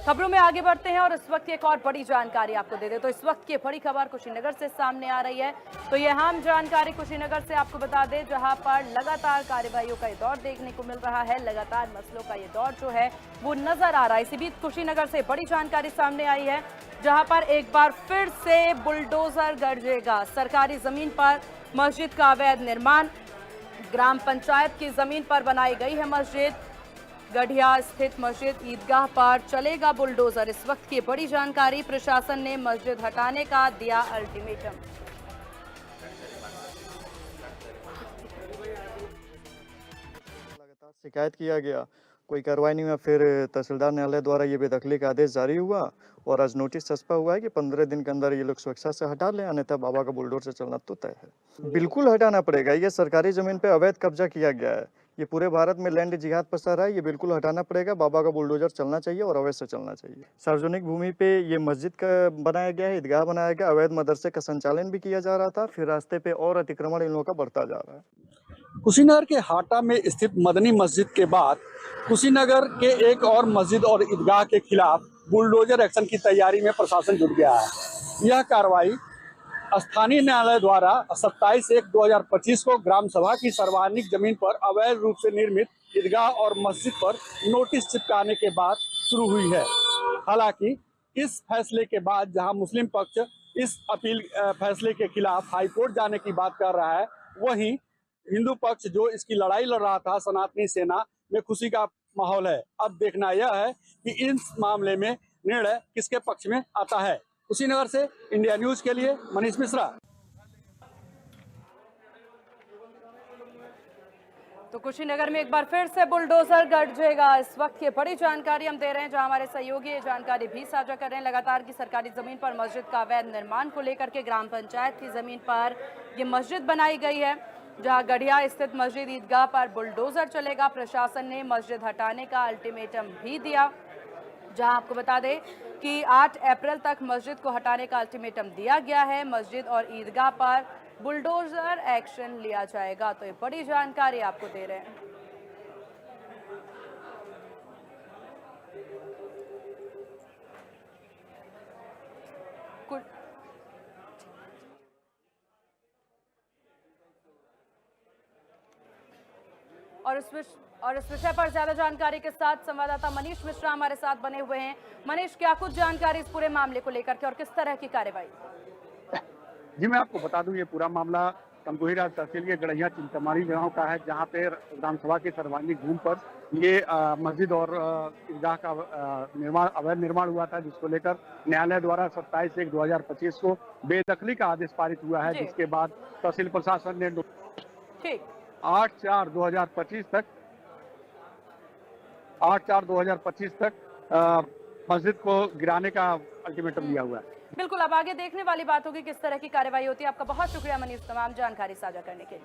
खबरों में आगे बढ़ते हैं और इस वक्त की एक और बड़ी जानकारी आपको दे दें। तो इस वक्त की बड़ी खबर कुशीनगर से सामने आ रही है। तो यह अहम जानकारी कुशीनगर से आपको बता दें, जहां पर लगातार कार्रवाइयों का ये दौर देखने को मिल रहा है। लगातार मसलों का ये दौर जो है वो नजर आ रहा है। इसी बीच कुशीनगर से बड़ी जानकारी सामने आई है, जहां पर एक बार फिर से बुलडोजर गरजेगा। सरकारी जमीन पर मस्जिद का अवैध निर्माण, ग्राम पंचायत की जमीन पर बनाई गई है मस्जिद। गढ़िया स्थित मस्जिद ईदगाह पर चलेगा बुलडोजर। इस वक्त की बड़ी जानकारी, प्रशासन ने मस्जिद हटाने का दिया अल्टीमेटम। लगातार शिकायत किया गया, कोई कार्रवाई नहीं हुआ। फिर तहसीलदार न्यायालय द्वारा ये बेदखली का आदेश जारी हुआ और आज नोटिस चस्पा हुआ है कि 15 दिन के अंदर ये लोग स्वेच्छा से हटा लें, अन्यथा बाबा का बुलडोजर से चलना तो तय है। बिल्कुल हटाना पड़ेगा। ये सरकारी जमीन पे अवैध कब्जा किया गया है। ये पूरे भारत में लैंड जिहाद पसर रहा है। ये बिल्कुल हटाना पड़ेगा। बाबा का बुलडोजर चलना चाहिए और अवैध से चलना चाहिए। सार्वजनिक भूमि पे ये मस्जिद का बनाया गया है, ईदगाह बनाया गया, अवैध मदरसे का संचालन भी किया जा रहा था। फिर रास्ते पे और अतिक्रमण इन लोगों का बढ़ता जा रहा है। कुशीनगर के हाटा में स्थित मदनी मस्जिद के बाद कुशीनगर के एक और मस्जिद और ईदगाह के खिलाफ बुलडोजर एक्शन की तैयारी में प्रशासन जुट गया है। यह कार्रवाई स्थानीय न्यायालय द्वारा 27/1/2025 को ग्राम सभा की सार्वजनिक जमीन पर अवैध रूप से निर्मित ईदगाह और मस्जिद पर नोटिस चिपकाने के बाद शुरू हुई है। हालांकि इस फैसले के बाद जहां मुस्लिम पक्ष इस अपील फैसले के खिलाफ हाईकोर्ट जाने की बात कर रहा है, वहीं हिंदू पक्ष जो इसकी लड़ाई लड़ रहा था, सनातनी सेना, में खुशी का माहौल है। अब देखना यह है कि इस मामले में निर्णय किसके पक्ष में आता है। कुशीनगर से इंडिया न्यूज के लिए मनीष मिश्रा। तो कुशीनगर में एक बार फिर से बुलडोजर गरजेगा। इस वक्त ये बड़ी जानकारी हम दे रहे हैं, जहां हमारे सहयोगी ये जानकारी भी साझा कर रहे हैं। लगातार की सरकारी जमीन पर मस्जिद का अवैध निर्माण को लेकर के ग्राम पंचायत की जमीन पर ये मस्जिद बनाई गई है, जहां गढ़िया स्थित मस्जिद ईदगाह पर बुलडोजर चलेगा। प्रशासन ने मस्जिद हटाने का अल्टीमेटम भी दिया, जहां आपको बता दें कि 8 अप्रैल तक मस्जिद को हटाने का अल्टीमेटम दिया गया है। मस्जिद और ईदगाह पर बुलडोजर एक्शन लिया जाएगा। तो ये बड़ी जानकारी आपको दे रहे हैं। और इस विषय पर ज्यादा जानकारी के साथ संवाददाता मनीष मिश्रा हमारे साथ बने हुए हैं। मनीष, क्या कुछ जानकारी इस पूरे मामले को लेकर के और किस तरह की कार्रवाई? जी, मैं आपको बता दूं, ये पूरा मामला तमकुहीराज तहसील के गढ़िया चिंतामारी गांव का है, जहां पे ग्राम सभा के सार्वजनिक भूमि पर ये मस्जिद और ईदगाह का अवैध निर्माण हुआ था, जिसको लेकर न्यायालय द्वारा 27/1/2025 को बेदखली का आदेश पारित हुआ है, जिसके बाद तहसील प्रशासन ने 8/4/2025 तक मस्जिद को गिराने का अल्टीमेटम दिया हुआ है। बिल्कुल, अब आगे देखने वाली बात होगी किस तरह की कार्रवाई होती है। आपका बहुत शुक्रिया मनीष, तमाम जानकारी साझा करने के लिए।